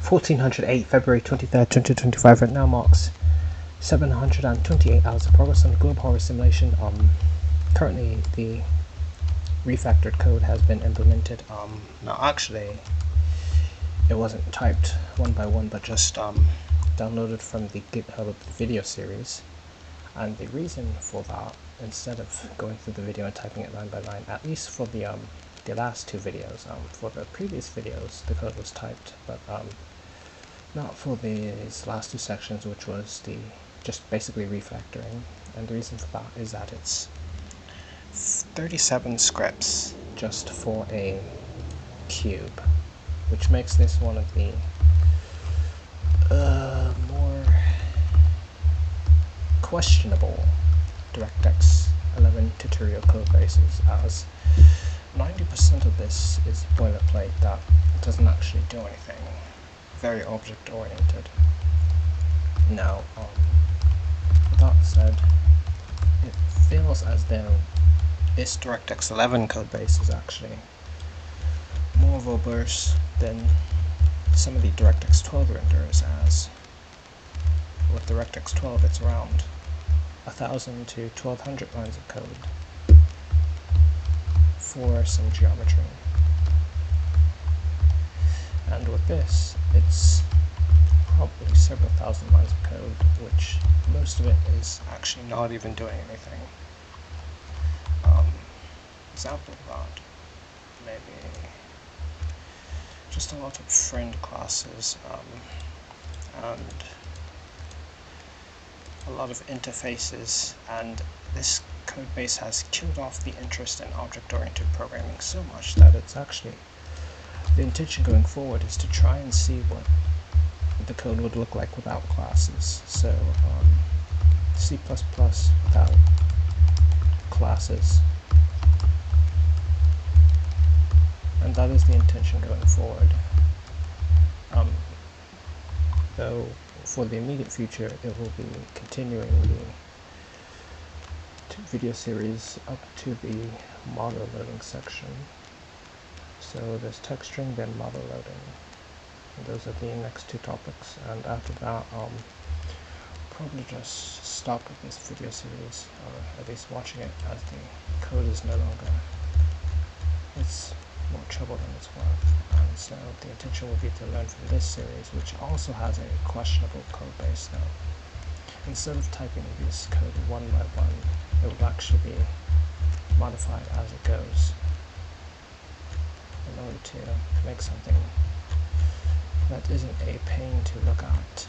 1408, February 23rd, 2025. Right now marks 728 hours of progress on the Globe Horror Simulation. Currently, the refactored code has been implemented. Now, actually, it wasn't typed one by one, but just downloaded from the GitHub video series. And the reason for that, instead of going through the video and typing it line by line, at least for the last two videos, for the previous videos, the code was typed, but not for these last two sections, which was the just basically refactoring. And the reason for that is that it's 37 scripts just for a cube, which makes this one of the more questionable DirectX 11 tutorial code bases, as 90% of this is boilerplate that doesn't actually do anything, very object oriented. Now, with that said, it feels as though this DirectX 11 codebase is actually more verbose than some of the DirectX 12 renderers, as with DirectX 12 it's around 1,000 to 1,200 lines of code for some geometry. And with this, it's probably several thousand lines of code, which most of it is actually not even doing anything. Example of that, maybe just a lot of friend classes, and a lot of interfaces, and this code base has killed off the interest in object-oriented programming so much that it's actually, the intention going forward is to try and see what the code would look like without classes. So C++ without classes, and that is the intention going forward. Though for the immediate future it will be continuing the video series up to the model loading section. So there's texturing, then model loading. And those are the next two topics, and after that I'll probably just stop with this video series, or at least watching it, as the code is no longer, it's more trouble than it's worth. And so the intention will be to learn from this series, which also has a questionable code base now. Instead of typing this code one by one, it will actually be modified as it goes in order to make something that isn't a pain to look at.